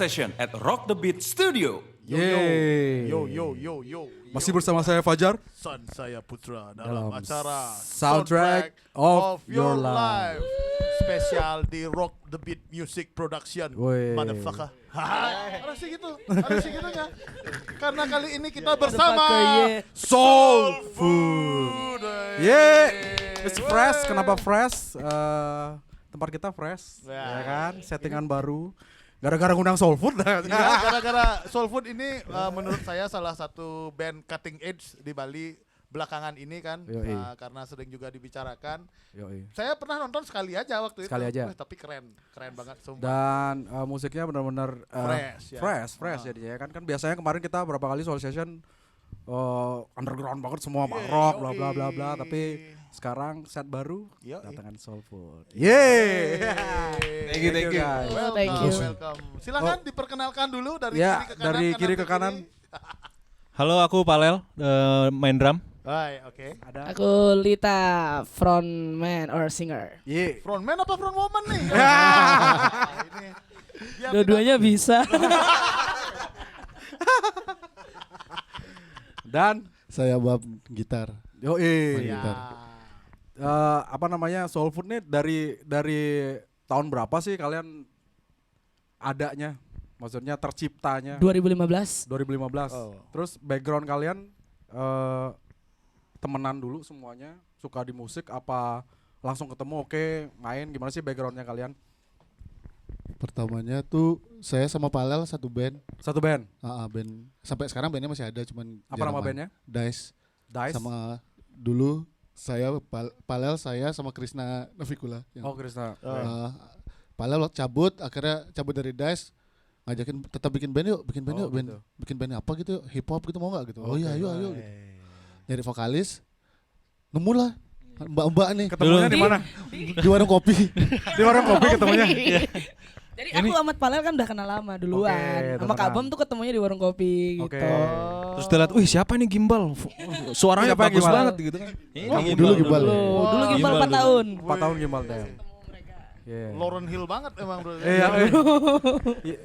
Session at Rock the Beat Studio. Yeay. Yo. Masih bersama saya Fajar Son saya Putra dalam acara Soundtrack of Your Life. Spesial di Rock the Beat Music Production. Woi. Motherfucker. Harus gitu nggak? Karena kali ini kita bersama Soul Food. Yeah, it's fresh. Kenapa fresh? Tempat kita fresh, ya kan? Settingan baru. Gara-gara ngundang Soul Food. Ya, gara-gara Soul Food ini menurut saya salah satu band cutting edge di Bali belakangan ini kan, karena sering juga dibicarakan. Yoi. Saya pernah nonton sekali aja waktu itu. Sekali aja. Tapi keren banget sumpah. Dan musiknya benar-benar fresh ya. jadinya kan biasanya kemarin kita berapa kali Soul Session underground banget semua rock bla bla bla bla, tapi sekarang set baru datangan Soul Food. Yeay. Thank you guys. Welcome. Silakan diperkenalkan dulu dari kiri ke kanan. Halo, aku Palel, main drum. Hai, oke. Ada Aku Lita, frontman or singer. Frontman apa frontwoman nih? Ini. Dua-duanya bisa. dan Saya bab gitar. yoi. Ya. Apa namanya Soul Food nih dari tahun berapa sih kalian adanya? Maksudnya terciptanya 2015. 2015. Oh. Terus background kalian temenan dulu semuanya, suka di musik apa langsung ketemu oke main, gimana sih backgroundnya kalian? Pertamanya tuh saya sama Palel satu band. Satu band. Band sampai sekarang bandnya masih ada, cuman Apa jarang nama main. bandnya? Dice. Dice. Sama dulu saya Palel saya sama Krisna Navikula. Oh Krisna. Palel cabut dari Dice, ngajakin tetap bikin band yuk, bikin band gitu. bikin band apa gitu, hip hop gitu mau nggak gitu? Oh iya ayo gitu. Nyari vokalis, nemu lah mbak-mbak nih. Ketemunya di mana? Di warung kopi. Di warung kopi ketemunya. Jadi aku sama Palel kan udah kenal lama duluan. Oke, Sama Kak Bom tuh ketemunya di warung kopi Oke. gitu. Terus dia lihat, wih siapa nih gimbal? Suaranya Siapa yang bagus gimbal? banget gitu kan. Dulu gimbal. Dulu gimbal Gimbal 4 dulu. tahun. 4 tahun gimana deh? Yeah. Lauren Hill banget emang bro. Iya.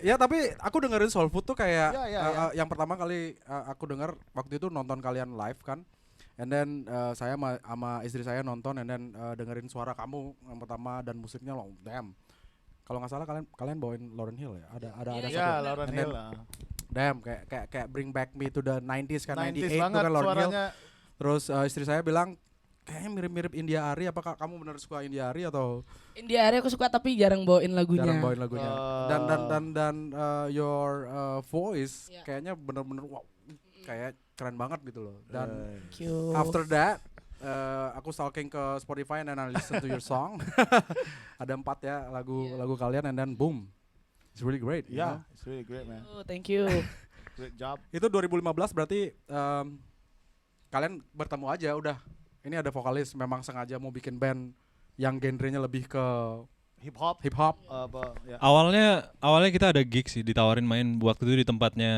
Ya tapi aku dengerin Soul Food tuh kayak yang pertama kali aku denger waktu itu nonton kalian live kan. And then saya sama istri saya nonton and then dengerin suara kamu yang pertama dan musiknya loh damn. Kalau nggak salah kalian bawain Lauren Hill ya? Ada satu. Ya, Lauren And Hill then, lah. Damn kayak bring back me to the 90s kan 90s 98 tuh banget kan Lauren Hill. suaranya. Terus istri saya bilang kayaknya mirip-mirip India Arie, apakah kamu benar suka India Arie atau India Area aku suka tapi jarang bawain lagunya. jarang bawain lagunya? Dan your voice kayaknya bener-bener wow, kayak keren banget gitu loh. Dan Thank you. after that aku stalking ke Spotify and then I listen to your song. Ada 4 ya lagu kalian and then boom, it's really great. you know? Yeah, it's really great man. Oh, thank you. Great job. Itu 2015 berarti kalian bertemu aja udah. Ini ada vokalis memang sengaja mau bikin band yang genrenya lebih ke Hip hop. hip hop. Ya. Awalnya kita ada gig sih, ditawarin main waktu itu di tempatnya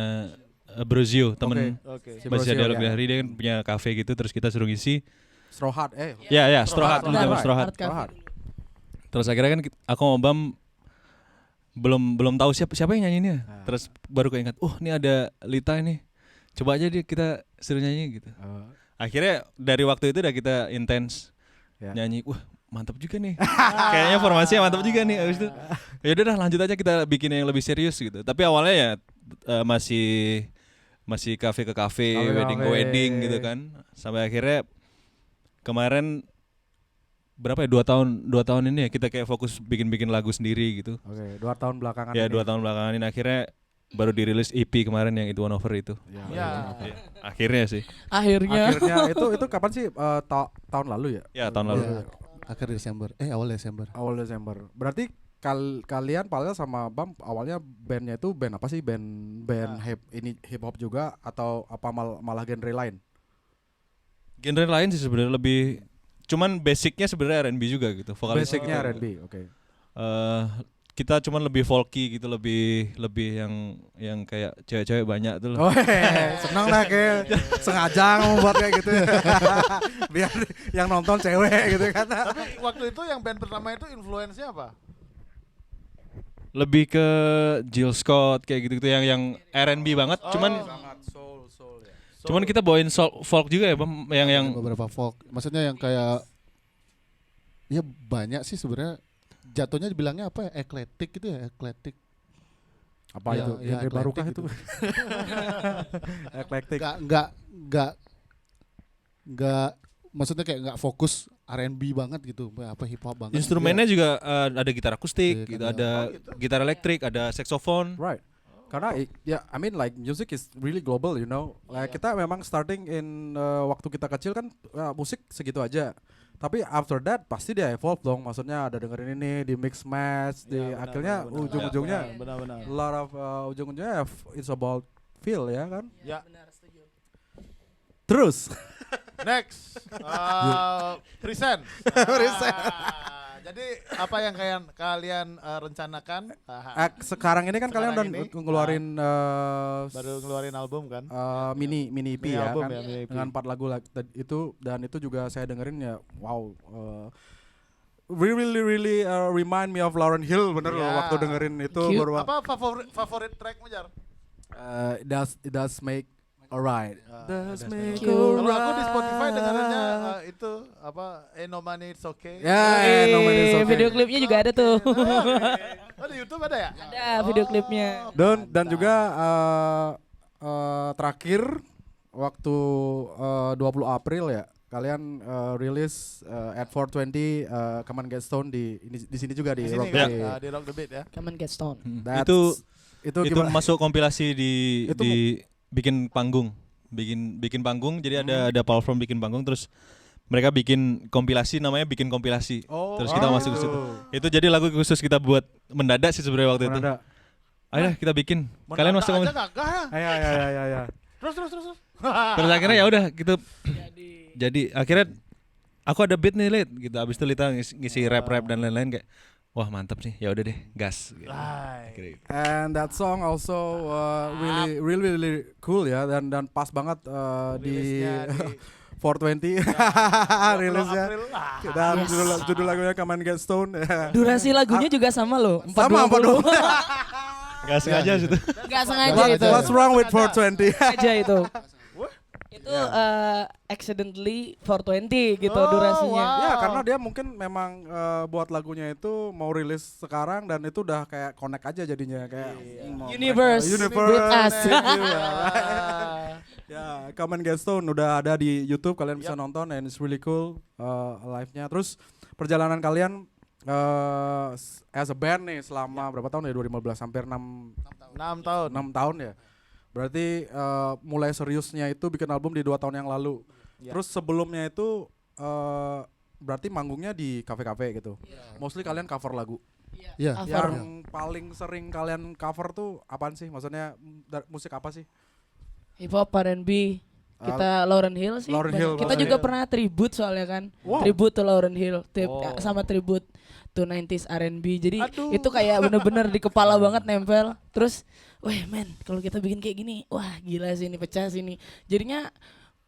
Brozio, temen Oke. Si masih Brosio, ada ya. dia kan punya cafe gitu, terus kita suruh ngisi. Straw Hat Ya, Straw Hat, Straw dulu Hat. zaman Straw Hat. Art Cafe. Straw Hat. Terus akhirnya kan aku sama Bam belum tahu siapa yang nyanyinya. Terus baru keinget, ini ada Lita ini. Coba aja kita suruh nyanyi gitu. Akhirnya dari waktu itu udah kita intens nyanyi. Wah, mantap juga nih. Kayaknya formasinya mantap juga nih. Habis itu ya udah lanjut aja kita bikin yang lebih serius gitu. Tapi awalnya ya masih kafe ke kafe, wedding ke wedding gitu kan. Sampai akhirnya kemarin berapa ya 2 tahun ini ya kita kayak fokus bikin lagu sendiri gitu. Oke, 2 tahun belakangan Ya ini. 2 tahun belakangan ini akhirnya baru dirilis EP kemarin yang It One Over itu. Ya. Akhirnya sih. Akhirnya. Akhirnya itu kapan sih? Tahun lalu ya? Ya tahun lalu. Ya, akhir Desember. Awal Desember. Awal Desember. Berarti kalian Palel sama Bam awalnya bandnya itu band apa sih? Band hip hop juga atau apa malah genre lain? Genre lain sih sebenarnya lebih, cuman basicnya sebenarnya R&B juga gitu. Basicnya R&B, oke. Kita cuman lebih folky gitu, lebih yang kayak cewek-cewek banyak tuh loh. Oh, senang lah kayak sengaja membuat kayak gitu. Biar yang nonton cewek gitu kan. Tapi waktu itu yang band pertama itu influence-nya apa? lebih ke Jill Scott kayak gitu-gitu yang R&B banget. Cuman kita bawain folk juga ya, Bam, yang beberapa folk. Maksudnya yang kayak ya banyak sih sebenarnya. Jatuhnya dibilangnya apa ya? Eclectic gitu ya, eclectic. Apa ya, itu? Ya, Genre baru kah gitu. itu? Eclectic. Enggak maksudnya kayak enggak fokus R&B banget gitu, apa hip hop banget. instrumennya juga ada gitar akustik, Iya, gitu, kan, ada gitar elektrik, ada saksofon. Right. Karena I mean like music is really global, you know. Like kita memang starting in waktu kita kecil kan musik segitu aja. Tapi after that pasti dia evolve dong. Maksudnya ada dengerin ini di mix match, di akhirnya ujung-ujungnya benar. a lot of ujung-ujungnya it's about feel ya kan. Ya. Terus Next, present. Jadi apa yang kalian rencanakan? sekarang ini kan kalian udah Sekarang ini, ngeluarin baru ngeluarin album kan? mini EP Mini ya album kan ya, mini EP. dengan 4 lagu itu, dan itu juga saya dengerin ya wow, really remind me of Lauryn Hill bener loh waktu dengerin itu Cute. baru Apa favorit trackmu, Jar? it does make alright. Does make Kalau aku di alright. Spotify dengerinnya itu apa? No Money It's Okay. Ya, no man is okay. Video klipnya juga ada tuh. Oh, di YouTube ada ya? Ada video klipnya. Dan juga terakhir waktu 20 April ya kalian rilis at 420 Come and Get Stone di sini juga di Di Rock sini the kan, Beat. di Rock the Beat ya. Come and get stoned. That's- Itu gimana? masuk kompilasi di Itu bikin panggung. Bikin panggung, jadi ada platform bikin panggung, terus mereka bikin kompilasi, namanya bikin kompilasi. Terus kita masuk ke situ. Itu jadi lagu khusus kita buat mendadak sih sebenarnya waktu itu. Mana ada? Ayo kita bikin. Kalian masuk aja kompilasi. gagah ya. Ya. Terus. Terus akhirnya ya udah gitu. Jadi akhirnya aku ada beat nih, Lid, gitu. Abis itu Lita ngisi rap dan lain-lain kayak wah mantap sih, ya udah deh gas gitu. Akhirnya gitu. And that song also really cool ya, dan pas banget di Rilisnya di 420 rilisnya. April. Dan judul lagunya Come and Get Stone. Durasi lagunya juga sama loh. Sama 420. Gak sengaja situ. Gak sengaja itu. What's wrong with 420? Sengaja itu. Itu accidentally 420 gitu durasinya. Ya karena dia mungkin memang buat lagunya itu mau rilis sekarang, dan itu udah kayak connect aja jadinya kayak Universe with us. Ya, Come and Get Stone udah ada di YouTube, kalian bisa nonton, and it's really cool live-nya. Terus perjalanan kalian as a band nih selama berapa tahun ya? 2015, hampir 6 tahun. 6 tahun ya. Berarti mulai seriusnya itu bikin album di 2 tahun yang lalu. Terus sebelumnya itu berarti manggungnya di kafe-kafe gitu. Mostly kalian cover lagu. Iya. Yang paling sering kalian cover tuh apaan sih? Maksudnya musik apa sih? Hip hop, R&B. Kita Lauryn Hill sih. Lauryn Hill, Kita Lauryn juga Hill. pernah tribute soalnya kan. Wow. Tribute to Lauryn Hill, sama tribute to 90s R&B. Jadi itu kayak bener-bener di kepala banget nempel. Terus, wah men, kalau kita bikin kayak gini, wah gila sih ini, pecah sih ini. Jadinya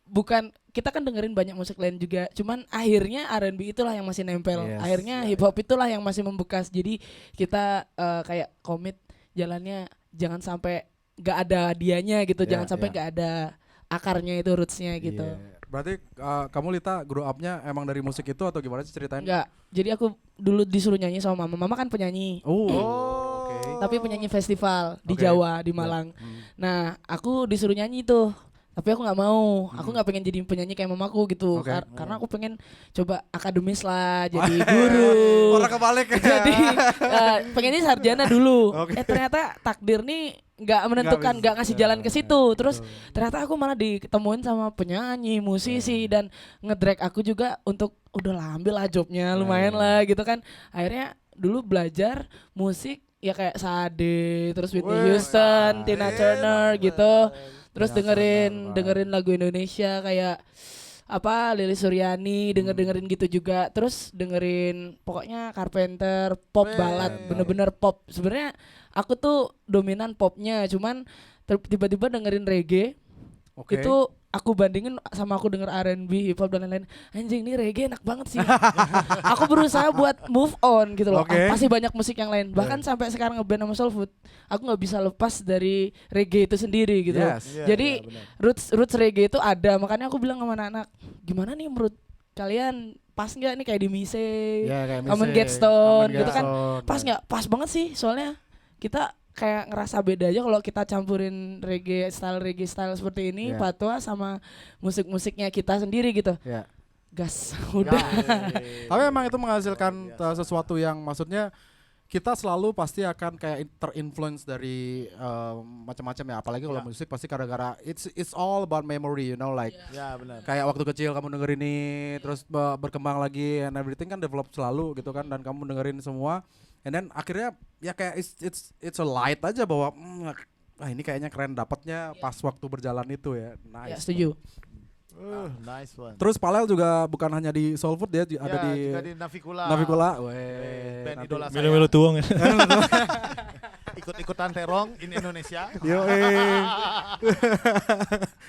bukan, kita kan dengerin banyak musik lain juga, cuman akhirnya R&B itulah yang masih nempel. Yes. Akhirnya hip hop itulah yang masih membekas. Jadi kita kayak komit jalannya jangan sampai gak ada dianya gitu, jangan sampai gak ada akarnya itu, rootsnya gitu. Iya. Berarti kamu Lita grow up-nya emang dari musik itu atau gimana sih ceritain? Enggak, jadi aku dulu disuruh nyanyi sama mama. Mama kan penyanyi, Oke. tapi penyanyi festival di Oke. Jawa, di Malang. Nah, aku disuruh nyanyi tuh, tapi aku nggak mau. Aku nggak pengen jadi penyanyi kayak mamaku gitu. Oke. Karena aku pengen coba akademis lah, jadi guru. Orang kebalik. Jadi pengennya sarjana dulu. Oke. Ternyata takdir nih nggak menentukan, nggak ngasih jalan ke situ. Terus ternyata aku malah ditemuin sama penyanyi, musisi, dan ngedrag aku juga untuk udah lah ambil lah jobnya, lumayan lah gitu kan. Akhirnya dulu belajar musik ya kayak Sade, terus Whitney Houston, Tina Turner gitu. Terus dengerin lagu Indonesia kayak apa Lilis Suryani, dengerin gitu juga. Terus dengerin pokoknya Carpenter, pop ballad, bener-bener pop. Sebenarnya aku tuh dominan popnya, cuman tiba-tiba dengerin reggae. Oke. Itu aku bandingin sama aku denger R&B, hip hop dan lain-lain, anjing ini reggae enak banget sih. Aku berusaha buat move on gitu loh. Oke. Pasti banyak musik yang lain. Bahkan sampai sekarang ngeband sama Soul Food, aku nggak bisa lepas dari reggae itu sendiri gitu. Yes. Jadi roots reggae itu ada. Makanya aku bilang sama anak-anak, gimana nih menurut kalian pas nggak nih kayak di Mise, Come and Get Stone gitu kan? Pas nggak? Pas banget sih. Soalnya kita kayak ngerasa beda aja kalau kita campurin reggae style seperti ini, Patwa sama musik-musiknya kita sendiri gitu. Gas, udah. Tapi emang itu menghasilkan sesuatu yang maksudnya kita selalu pasti akan kayak terinfluence dari macam-macam ya, apalagi kalau musik pasti gara-gara it's all about memory, you know, like benar. kayak waktu kecil kamu dengerin ini terus berkembang lagi and everything kan develop selalu gitu kan, dan kamu dengerin semua and then akhirnya ya kayak it's a light aja bahwa ini kayaknya keren dapatnya pas waktu berjalan itu ya. Nice. Ya, setuju. Nice one. Terus Palel juga bukan hanya di Soul Food, dia ada di juga di Navikula. Band idola saya. Milo tuang ya. Ikut-ikutan terong in Indonesia. Yo,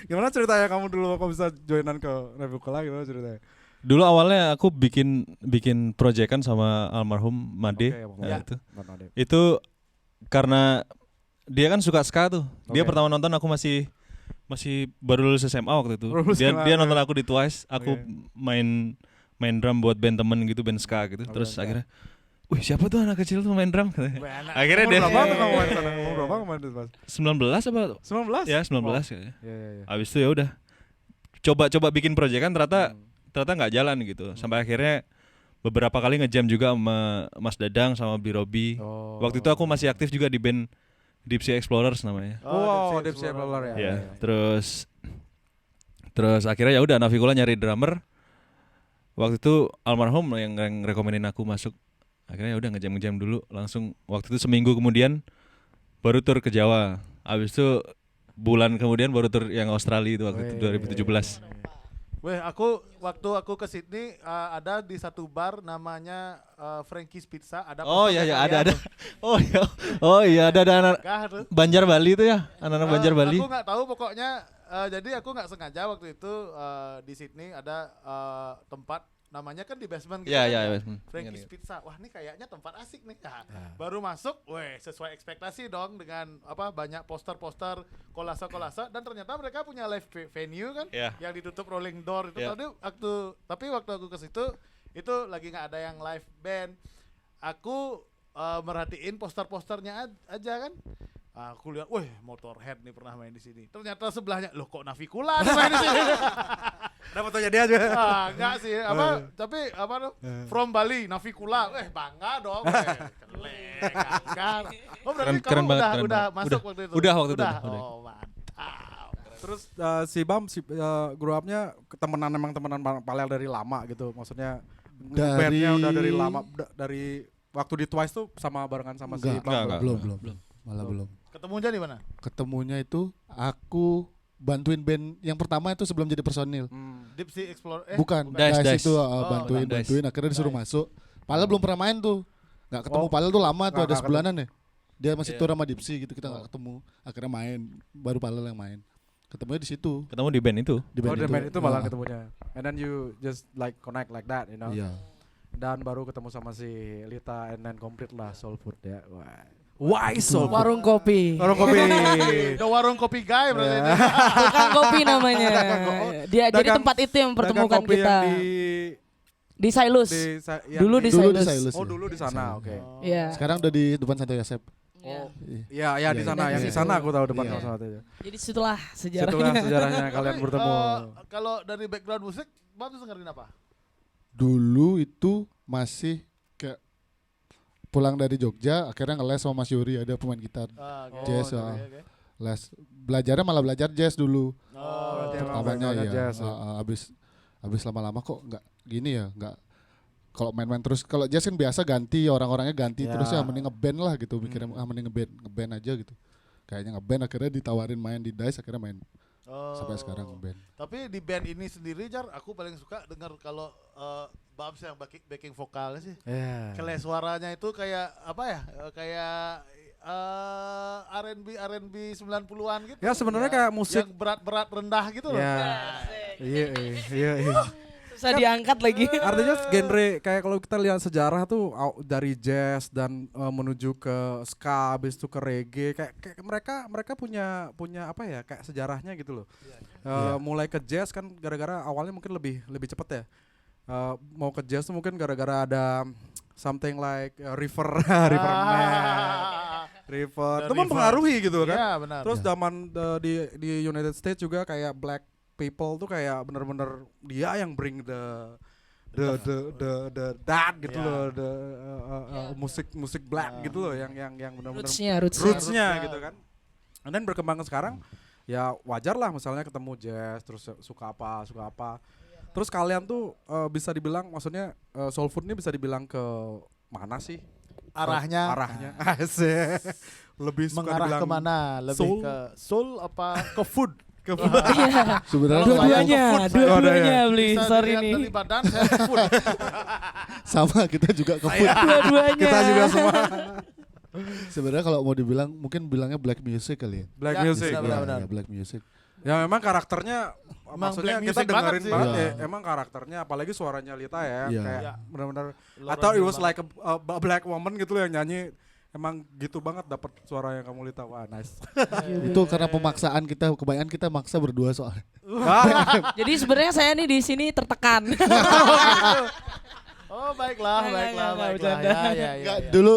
gimana ceritanya kamu dulu kok bisa joinan ke Navikula, gimana ceritanya? Dulu awalnya aku bikin proyekan sama almarhum Made. Itu karena dia kan suka ska tuh. Dia pertama nonton aku masih baru lulus SMA waktu itu. Dia nonton aku di Twice, aku main drum buat band temen gitu, band ska gitu. Terus akhirnya, wih siapa tuh anak kecil tuh main drum? Akhirnya dia berapa kamu main di sana? 19 apa? 19? Ya 19 kayaknya. Iya. Abis itu ya udah coba bikin proyekan, ternyata nggak jalan gitu. Sampai akhirnya beberapa kali ngejam juga sama Mas Dadang sama Birobi. Waktu itu aku masih aktif juga di band Deep Sea Explorers namanya. Deep Sea Explorer ya. Iya. Terus akhirnya ya udah Navikula nyari drummer. Waktu itu almarhum yang rekomenin aku masuk. Akhirnya ya udah ngejam dulu langsung. Waktu itu seminggu kemudian baru tur ke Jawa. Habis itu bulan kemudian baru tur yang Australia itu waktu itu 2017. Waktu aku ke Sydney ada di satu bar namanya Frankie's Pizza. Ada ada. Oh iya ada anak Banjar Bali itu ya, anak-anak Banjar Bali. Aku nggak tahu pokoknya. Jadi aku nggak sengaja waktu itu di Sydney ada tempat namanya kan di basement gitu. Iya, basement. Frankie's Pizza. Wah, ini kayaknya tempat asik nih. Baru masuk, sesuai ekspektasi dong dengan banyak poster-poster, kolase dan ternyata mereka punya live venue kan yang ditutup rolling door itu. Tapi waktu aku ke situ itu lagi nggak ada yang live band. Aku merhatiin poster-posternya aja kan. Aku lihat, Motorhead nih pernah main di sini. Ternyata sebelahnya, loh kok Navikula main di sini. Dapat fotonya dia juga. Enggak sih, tapi From Bali, Navikula, bangga dong. Keren. Oh berarti Keren kamu banget, udah masuk waktu itu? Udah waktu itu. Oh mantap. Terus si Bam grow up-nya temenan Palel dari lama gitu. Maksudnya bandnya udah dari lama, dari waktu di Twice tuh sama barengan sama si Bam. Belum. Malah belum. Ketemunya di mana? Ketemunya itu aku bantuin band yang pertama itu sebelum jadi personil. Deep Sea Explorer. Bukan. Dice. Itu bantuin akhirnya disuruh masuk. Palel belum pernah main tuh. Enggak ketemu Palel tuh lama tuh, ada sebulanan ya. Dia masih tour sama Deep Sea gitu, kita enggak ketemu. Akhirnya main, baru Palel yang main. Ketemunya di situ. Ketemu di band itu. Di band itu malah ketemunya. And then you just like connect like that, you know. Iya. Dan baru ketemu sama si Lita and then complete lah Soul Food ya. Why Soul Food? Warung kopi. The warung kopi guy berarti. Tukang kopi namanya. Dia jadi tempat itu yang mempertemukan kita. Di Silus. Dulu di Silus. Oh dulu di sana, oke. Iya. Sekarang udah di depan Santo Yosep. Iya di sana, yang di sana aku tahu depan sama itu. Jadi situlah sejarahnya. Sejarahnya kalian bertemu. Kalau dari background musik, Bang tuh dengerin apa? Dulu itu masih kayak pulang dari Jogja, akhirnya ngeles sama Mas Yuri, ada pemain gitar jazz. Les belajarnya malah belajar jazz dulu. Pertamanya ya. Abis lama-lama kok nggak gini ya, nggak. Kalau main-main terus, kalau jazz kan biasa ganti, orang-orangnya ganti terus ya, mending ngeband lah gitu, mikirnya mending ngeband aja gitu. Kayaknya ngeband, akhirnya ditawarin main di Dice, akhirnya main. Sampai sekarang ngeband. Tapi di band ini sendiri Jar, aku paling suka dengar kalau Babs yang backing vokalnya sih. Kele suaranya itu kayak apa ya? Kayak R&B 90-an gitu. Ya sebenarnya kayak musik yang berat-berat rendah gitu loh. ya. Iya. Susah diangkat lagi. Artinya genre kayak kalau kita lihat sejarah tuh dari jazz dan menuju ke ska, habis itu ke reggae, kayak mereka punya apa ya, kayak sejarahnya gitu loh. Mulai ke jazz kan gara-gara awalnya mungkin lebih cepet ya. Mau ke jazz tuh mungkin gara-gara ada something like River itu mempengaruhi gitu kan. Iya, benar. Terus zaman di United States juga kayak black people tuh kayak bener-bener dia yang bring the that gitu loh, musik black gitu loh, yang bener-bener rootsnya gitu kan. Dan berkembang sekarang ya wajar lah misalnya ketemu jazz terus suka apa. Terus kalian tuh bisa dibilang, maksudnya soul food ini bisa dibilang ke mana sih? Arahnya Asik. Lebih suka mengarah dibilang kemana? Lebih soul? ke soul apa ke food? Ke food. Sebenarnya Dua-duanya beli. Bisa Sorry dilihat nih. dari badan saya ke food. sama kita juga ke food. Dua-duanya. Kita juga semua Sebenarnya kalau mau dibilang mungkin bilangnya black music kali ya. black Ya, music. benar. Ya, black music. Ya memang karakternya, maksudnya black kita music banget dengerin sih. banget Iya. ya, emang karakternya, apalagi suaranya Lita ya, Iya. kayak Iya. benar-benar. Lord Atau it was Gilman. like a black woman gitu loh yang nyanyi, emang gitu banget dapat suara yang kamu Lita, wah nice. Itu karena pemaksaan kita, kebanyakan kita maksa berdua soalnya. Jadi sebenarnya saya nih di sini tertekan. Oh baiklah. bercanda. Ya. Enggak, dulu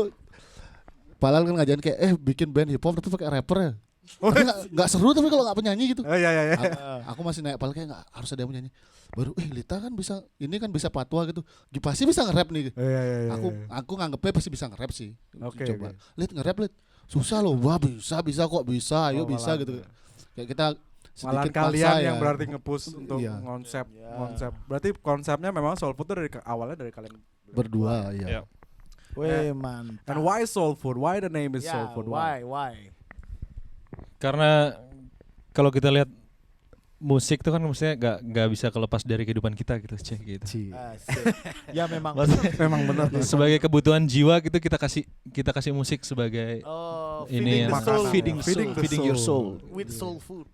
Palal kan ngajarin kayak bikin band hip hop tapi pakai rapper ya. Tapi nggak seru tapi kalau nggak penyanyi gitu. Iya. Aku masih nanya Palal kayak nggak harus ada yang penyanyi. Baru Lita kan bisa, ini kan bisa patwa gitu. Pasti bisa nge-rap nih. Iya. Aku nganggepnya pasti bisa nge-rap sih. Oke, Coba. oke. Lit nge-rap Lit. Susah loh. Wah bisa kok bisa. Ayo Oh, bisa malah. gitu. Kayak kita Malah sedikit kalian paksa yang ya. berarti nge-push untuk Iya. konsep. Berarti konsepnya memang soul food tuh awalnya dari kalian Berdua ya. Iya. Wih mantap. And why soul food? Why the name is soul food? Why? Karena kalau kita lihat musik tuh kan maksudnya nggak bisa kelepas dari kehidupan kita gitu, gitu. Asik. Ya memang. Maksudnya Memang benar. sebagai kebutuhan jiwa gitu kita kasih musik sebagai Oh, ini feeding yang the soul. feeding your soul. With soul food.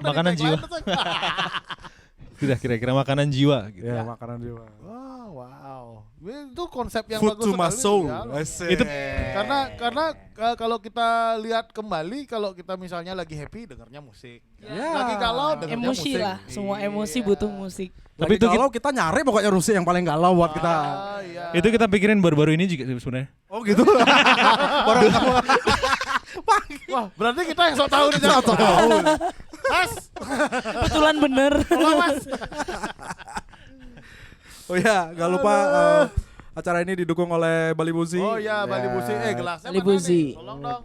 Makanan jiwa. Tidak kira-kira makanan jiwa gitu. Ya, makanan jiwa. Wow. Itu konsep yang Food bagus to my sekali. soul. Ya. Asik. Itu Karena kalau kita lihat kembali, kalau kita misalnya lagi happy dengarnya musik. Ya. Lagi galau dengarnya Emosi musik. lah. Semua emosi Iya. butuh musik. Tapi itu kalau kita nyari pokoknya Rusi yang paling galau buat kita. Iya. Itu kita pikirin baru-baru ini juga sebenarnya. Oh gitu. Baru kamu. Wah, berarti kita yang sok tahu nih. Sok tahu. Mas, Kebetulan bener. tolong Mas. Oh ya, gak lupa acara ini didukung oleh Bali Buzi. Oh iya, Bali Buzi. Gelasnya Bali mana Buzi. nih? Tolong dong.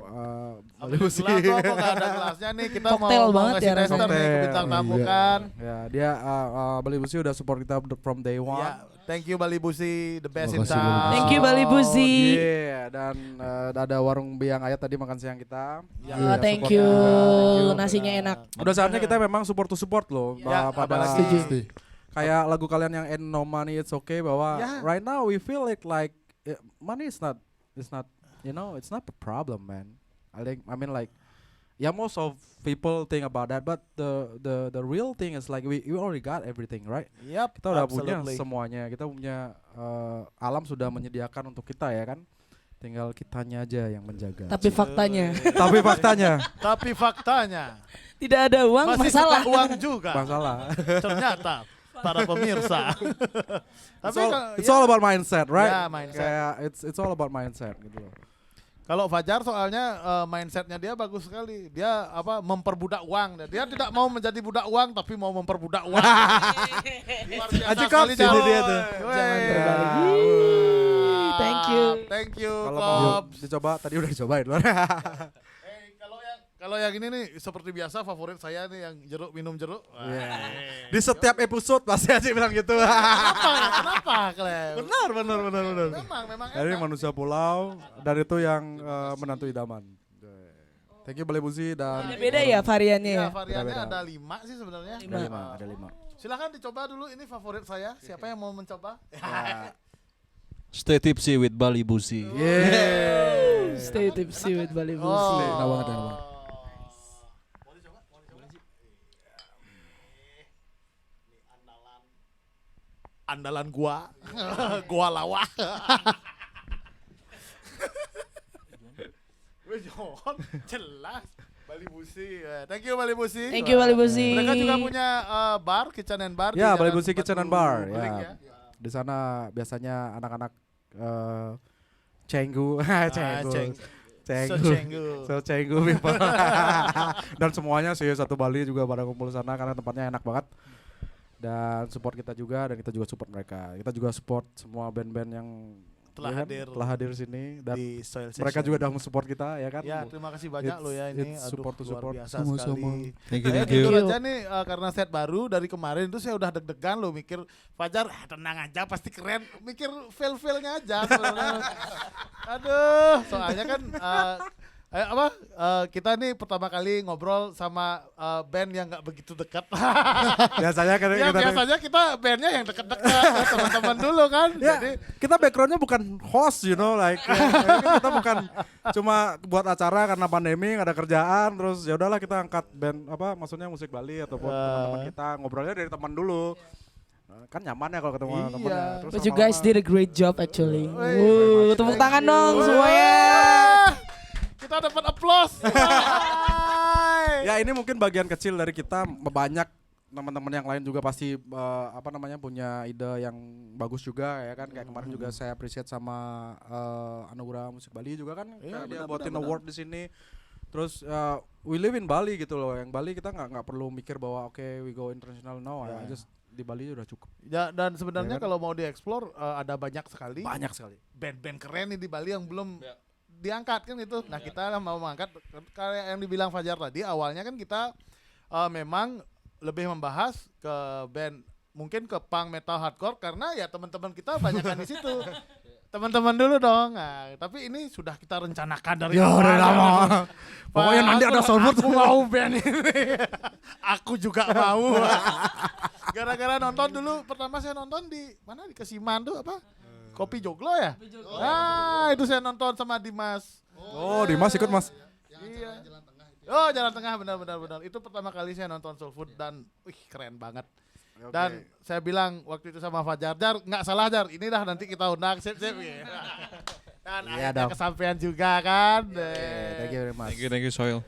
Bali Buzi. Gelas dong, kok nggak ada gelasnya nih. Kita Koktel mau banget ngasih ya tester rasanya. nih ke bintang tamu Iya. kan. Ya, dia Bali Buzi udah support kita from day one. Ya, thank you Bali Buzi, the best in Makasih, town. Bali Buzi. Thank you, Bali Buzi. Iya, dan ada warung Biang Ayat tadi makan siang kita. Oh, thank support you. kita. Nasinya enak. Udah saatnya kita memang support to support loh. Ya, pada apalagi- Pasti. kayak lagu kalian yang Ain't No Money It's Okay, bahwa Ya. right now we feel it like money is not it's not a problem, man. I mean like most of people think about that, but the real thing is like we already got everything, right? Yap, Kita udah punya absolutely. semuanya. Kita punya alam sudah menyediakan untuk kita ya kan. Tinggal kitanya aja yang menjaga. Tapi faktanya Tapi faktanya Tapi faktanya tidak ada uang masih masalah. suka uang juga. masalah. Ternyata para pemirsa. Tapi It's all about mindset, right? Ya, mindset. Kayak it's all about mindset gitu loh. Kalau Fajar soalnya mindsetnya dia bagus sekali. Dia memperbudak uang. Dia tidak mau menjadi budak uang tapi mau memperbudak uang. Luar biasa Aji sekali, Kops ini Jar. dia tuh. Wey. Jangan terbalik. Thank you. Thank you, Kalau mau Kops. dicoba tadi udah dicobain luar. Kalau yang ini nih seperti biasa favorit saya nih yang jeruk, minum jeruk. Wah. Di setiap episode pasti Aji bilang gitu. Kenapa, Klem? benar. Memang Ini enak. manusia pulau dan itu yang menantu idaman. Thank you Bali Buzi dan Beda ya variannya Iya, ya. variannya Beda-beda. ada 5 sih sebenarnya. ada lima. Silahkan dicoba dulu, ini favorit saya. Siapa yang mau mencoba? Ya. Stay tipsy with Bali Buzi. Yeah. Stay tipsy with Bali Busi. Enak banget, enak banget. Andalan gua. Gua lawak. John, jelas. Bali Busi. Thank you Bali Busi. Thank you Bali Busi. Mereka juga punya bar, kitchen and bar. Ya, di Bali Jalan Busi Kitchen and Batu Bar. Beling Ya. Di sana biasanya anak-anak cenggu, so cenggu people. Dan semuanya sih satu Bali juga pada kumpul sana karena tempatnya enak banget. Dan support kita juga dan kita juga support mereka. Kita juga support semua band-band yang telah hadir sini dan di Soil mereka Session. juga udah support kita ya kan. Ya, terima kasih banyak lo ya ini. It's support to luar support. biasa Sama-sama. sekali. Thank you, Saya thank you. jujur aja nih karena set baru dari kemarin itu saya udah deg-degan lo mikir Fajar tenang aja pasti keren, mikir fail-failnya aja sebenarnya. Aduh, soalnya kan kita nih pertama kali ngobrol sama band yang nggak begitu dekat. Biasanya kan Ya biasanya kita bandnya yang dekat-dekat teman-teman dulu kan. Ya, Jadi kita backgroundnya bukan host, you know, like kita bukan cuma buat acara karena pandemi nggak ada kerjaan, terus ya udahlah kita angkat band maksudnya musik Bali ataupun teman-teman kita ngobrolnya dari teman dulu. Kan nyaman ya kalau ketemu temannya. Terus But you guys did a great job actually. Wih, Tepuk tangan dong semuanya. kita dapat aplaus. Ya ini mungkin bagian kecil dari kita, banyak teman-teman yang lain juga pasti punya ide yang bagus juga ya kan, kayak kemarin juga saya appreciate sama Anugerah Musik Bali juga kan, kayak dia buatin award di sini. Terus we live in Bali gitu loh, yang Bali kita nggak perlu mikir bahwa we go international, no, I just di Bali udah cukup. Ya, dan sebenarnya Ya kan? kalau mau dieksplor ada banyak sekali Banyak sekali band-band keren nih di Bali yang belum diangkat kan gitu. Nah kita mau mengangkat kayak yang dibilang Fajar tadi, awalnya kan kita memang lebih membahas ke band, mungkin ke punk, metal, hardcore karena ya teman-teman kita banyak kan di situ. Teman-teman dulu dong. Nah, tapi ini sudah kita rencanakan dari lama. Pokoknya nanti ada Soulfood. Aku mau band ini. Aku juga mau. Gara-gara nonton dulu, pertama saya nonton di mana, di Kesiman tuh apa? Kopi Joglo ya? Ah, itu saya nonton sama Dimas. Oh, Dimas ikut Mas. Iya. Oh, Jalan Tengah, benar. Itu pertama kali saya nonton Soulfood dan keren banget. Dan saya bilang waktu itu sama Fajar, Jar, nggak salah Jar, ini dah nanti kita undang, sip. Dan akhirnya kesampaian juga kan. Thank you very much. Thank you Soil.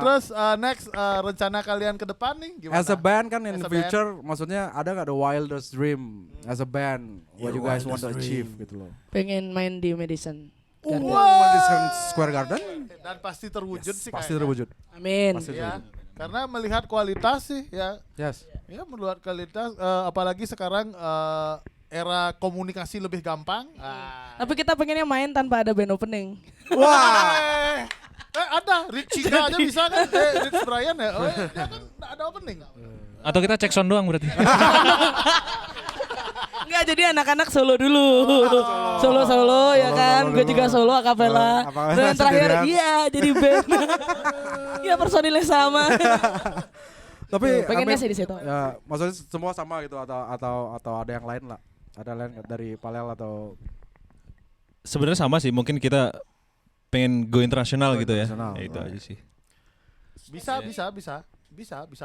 Terus next rencana kalian ke depan nih gimana? As a band kan in As the a future, maksudnya ada nggak the wildest dream as a band, what you guys want to achieve gitu loh. Pengen main di Madison. Madison Square Garden? Dan pasti terwujud sih Pasti kayaknya. terwujud. Amin. Pasti Ya, terwujud. karena melihat kualitas sih ya. Yes. Ya melihat kualitas, apalagi sekarang era komunikasi lebih gampang. Tapi kita pengennya main tanpa ada band opening. Wah. Ada Rich Chiga aja bisa kan? Rich Brian ya. Oh, dia kan ada opening. Atau kita cek sound doang berarti. Enggak, jadi anak-anak solo dulu. Solo ya kan. Gue juga solo akapela. Dan yang terakhir jadi band. Iya, personilnya sama. Tapi pengennya sih di situ. Ya, maksudnya semua sama gitu atau ada yang lain lah. Ada lain dari Palel atau Sebenarnya sama sih, mungkin kita pengen go internasional gitu ya. internasional. Ya itu aja sih. Bisa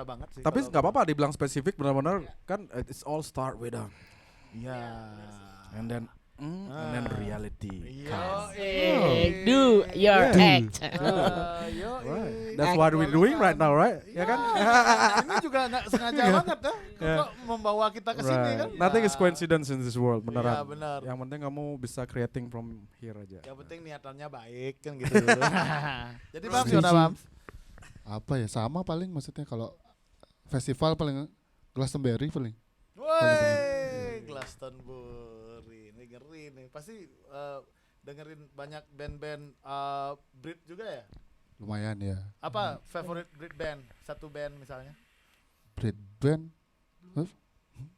banget sih. tapi kalau- nggak apa-apa dibilang spesifik, benar-benar kan it's all start with Iya. and then reality. Do your act. Right. That's what we're doing right now, right? Ya kan? Ini juga nggak sengaja banget ya, kok membawa kita ke sini kan? Nothing is coincidence in this world, Iya, beneran. benar. Yang penting kamu bisa creating from here aja. Yang penting niatannya baik kan gitu. Jadi Bams gimana Bams? Apa ya, sama paling maksudnya kalau festival paling Glastonbury paling. Woi, Glastonbury, ini ngeri nih. Pasti dengerin banyak band-band Brit juga ya? Lumayan ya. Apa favorite Brit band? Satu band misalnya? Brit band.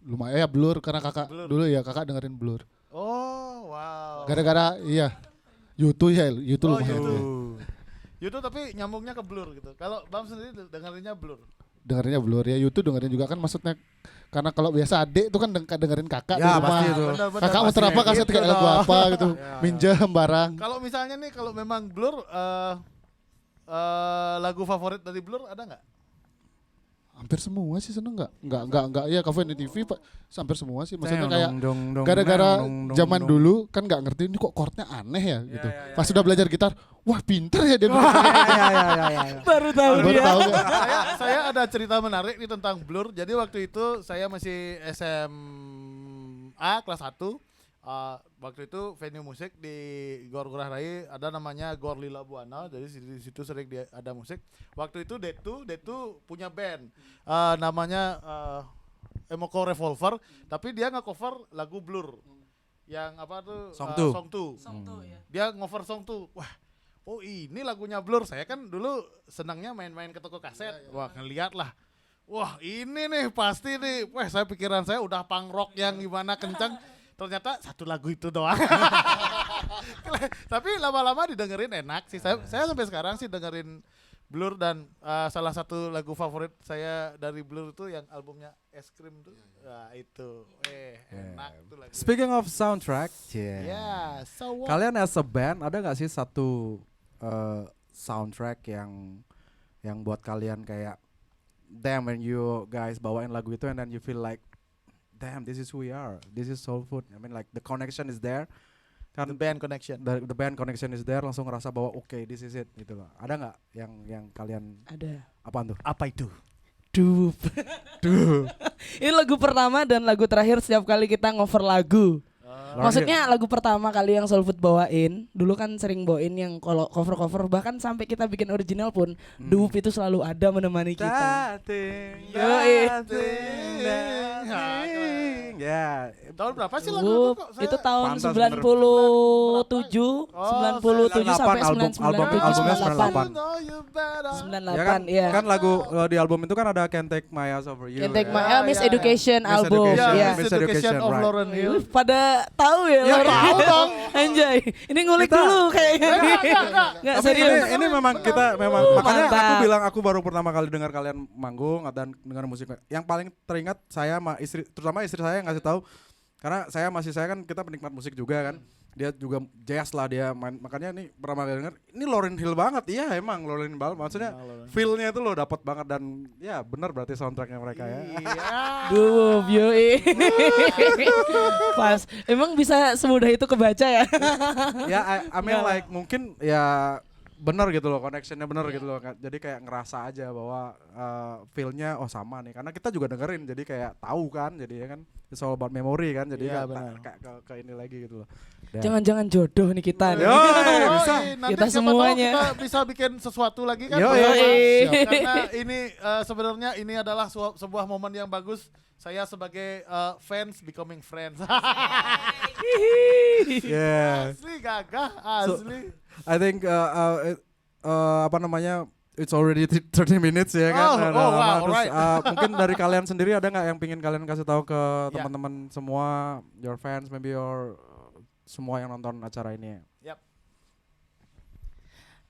Lumayan ya, Blur karena kakak Blur. dulu ya, kakak dengerin Blur. Oh, wow. Gara-gara iya. YouTube ya, YouTube Oh, lumayan. YouTube. YouTube tapi nyambungnya ke Blur gitu. Kalau Bam sendiri dengerinnya Blur. dengerinnya Blur ya. YouTube dengerin juga kan maksudnya karena kalau biasa adik itu kan dengerin kakak di rumah. Pasti itu. Kakak muter apa kaset kayak lagu apa gitu. Minjem barang. Kalau misalnya nih kalau memang Blur lagu favorit dari Blur ada nggak? Hampir semua sih seneng nggak ya Cafe di TV Pak, hampir semua sih maksudnya kayak gara-gara zaman dulu kan nggak ngerti ini kok chordnya aneh ya gitu. Pas sudah belajar gitar, wah pinter ya dia. Baru tahu dia. Saya ada cerita menarik nih tentang Blur. Jadi waktu itu saya masih SMA kelas 1. Waktu itu venue musik di Gor Ngurah Rai ada namanya Gor Lila Buana, jadi di situ sering ada musik. Waktu itu Detu punya band namanya Emoko Revolver, tapi dia nge-cover lagu Blur yang apa tuh Song 2. Ya. Dia ngover Song 2. Wah, oh ini lagunya Blur. Saya kan dulu senangnya main-main ke toko kaset. Wah, ngeliat lah. Wah, ini nih pasti nih. Wah, pikiran saya udah punk rock yang gimana kencang. Ternyata satu lagu itu doang. Tapi lama-lama didengerin enak sih. Saya sampai sekarang sih dengerin Blur dan salah satu lagu favorit saya dari Blur itu yang albumnya Es Krim tuh. Nah, itu. Enak tuh lagu. Speaking of soundtrack, so what? kalian as a band ada nggak sih satu soundtrack yang buat kalian kayak damn when you guys bawain lagu itu and then you feel like damn, this is who we are. This is soul food. I mean, like the connection is there. Kan The band connection. The band connection is there. Langsung ngerasa bahwa okay, this is it. Gitu loh. Ada nggak yang kalian? Ada. Apaan tuh? Apa itu? Duh. Ini lagu pertama dan lagu terakhir setiap kali kita ngover lagu. Maksudnya lagu pertama kali yang Soul Food bawain, dulu kan sering bawain yang kalau cover-cover bahkan sampai kita bikin original pun, Dup itu selalu ada menemani kita. Ya, tahun berapa sih lagu itu kok? Itu tahun Pantas 97 sampai 98. 98, iya. Kan lagu di album itu kan ada Can't Take My Eyes Over You. Can't Take My Eyes, Miss Education album. Education. Miss Education of right. Lauryn Hill. Pada tahu ya, Tahu dong. Anjay. Ini ngulik dulu kayaknya. Enggak Tapi serius. ini memang kita makanya mantap. aku bilang aku baru pertama kali dengar kalian manggung dan dengar musik. Yang paling teringat saya sama istri, terutama istri saya yang ngasih tahu karena saya kan kita penikmat musik juga kan. Dia juga jazz lah dia main, makanya nih pertama kali denger ini Lauryn Hill banget. Iya emang Lauryn Hill banget, maksudnya feel-nya itu lo dapat banget dan ya benar berarti soundtracknya mereka ya. Duh, yoi. Pas. Emang bisa semudah itu kebaca ya? Ya I mean like mungkin ya benar gitu loh, connectionnya benar gitu loh. Jadi kayak ngerasa aja bahwa feel-nya oh sama nih, karena kita juga dengerin jadi kayak tahu kan, jadi ya kan it's all about memory kan, jadi kayak ke ini lagi gitu loh. Jangan-jangan jodoh nih kita nih. Bisa. Nanti Kita siapa semuanya. tahu kita bisa bikin sesuatu lagi kan. Karena ini sebenarnya ini adalah sebuah momen yang bagus. Saya sebagai fans becoming friends. Yeah. Asli gagah, asli. I think apa namanya, it's already 30 minutes ya kan. Wow, Terus, alright. mungkin dari kalian sendiri ada nggak yang pingin kalian kasih tahu ke teman-teman semua, your fans, maybe your semua yang nonton acara ini? Yap.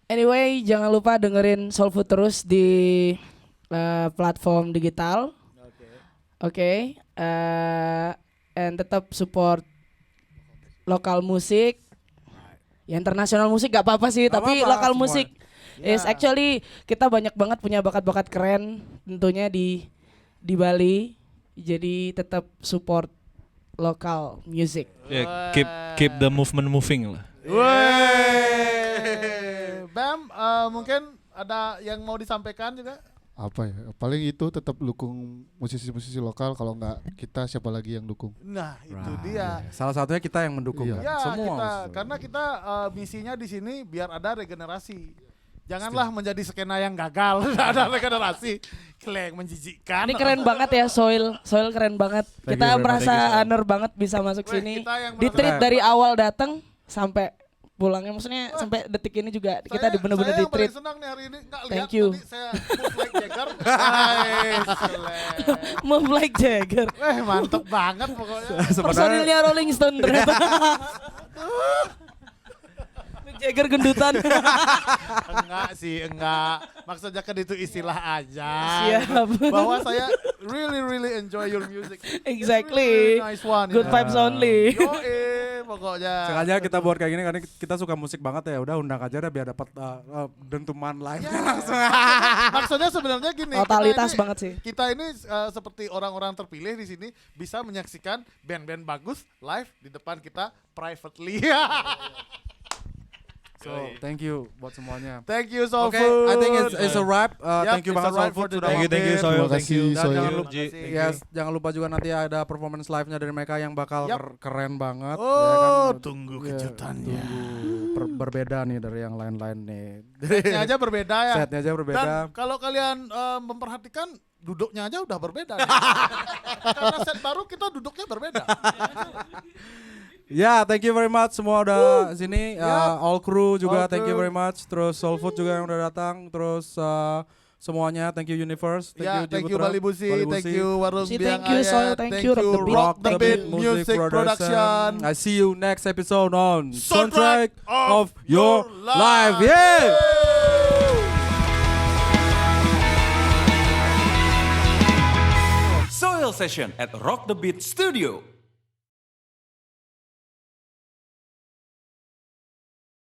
Anyway, jangan lupa dengerin Soul Food terus di platform digital. Oke. And tetap support lokal musik. Ya internasional musik gak apa-apa sih, tapi lokal musik is actually kita banyak banget punya bakat-bakat keren tentunya di Bali. Jadi tetap support lokal music. Yeah, keep the movement moving lah. Bam, mungkin ada yang mau disampaikan juga? Apa ya? Paling itu tetap dukung musisi-musisi lokal, kalau nggak kita siapa lagi yang dukung? Nah, itu dia. Salah satunya kita yang mendukung kan? Ya, Semua. karena kita misinya di sini biar ada regenerasi. Janganlah menjadi skena yang gagal, ada regenerasi. Kleng menjijikkan. Ini keren banget ya Soil keren banget. Kita merasa honor banget bisa masuk sini. Di-treat dari awal datang sampai pulangnya, maksudnya sampai detik ini juga kita benar-benar di-treat. Saya senang nih hari ini, nggak lihat Thank you. tadi saya move like Jagger. Move like Jagger. Mantep banget pokoknya. Personilnya Rolling Stone ternyata. Jagger gendutan. Enggak. Maksudnya kan itu istilah aja. Siap. Bahwa saya really enjoy your music. Exactly. It's really nice one. Good vibes only. Pokoknya. Sengaja kita buat kayak gini karena kita suka musik banget ya. Udah undang aja deh biar dapat dentuman live langsung. Maksudnya sebenarnya gini. Totalitas banget sih. Kita ini seperti orang-orang terpilih di sini bisa menyaksikan band-band bagus live di depan kita privately. So, thank you buat semuanya. Thank you Soul Okay, Food. I think it's a wrap. Thank you it's a banget wrap Soul for Food sudah today. Thank you, mampir. Soil. Terima Thank you. kasih, Dan Soil. jangan lupa, Yes, jangan lupa juga nanti ada performance live-nya dari mereka yang bakal keren banget. Oh, ya kan? tunggu Ya, kejutannya. berbeda nih dari yang lain-lain nih. Setnya aja berbeda ya. Setnya aja berbeda. Dan kalau kalian memperhatikan duduknya aja udah berbeda. nih. Karena set baru kita duduknya berbeda. Ya, thank you very much semua udah sini. All crew juga All thank you crew. very much. Terus Soul Food juga yang udah datang. Terus semuanya thank you Universe, thank you Bali Busi, thank you Warung Busi, Biang thank you, Soil, Ayat, thank you, Rock the Beat Music Production. I see you next episode on Soundtrack of Your Life. Yeah. Soil Session at Rock the Beat Studio.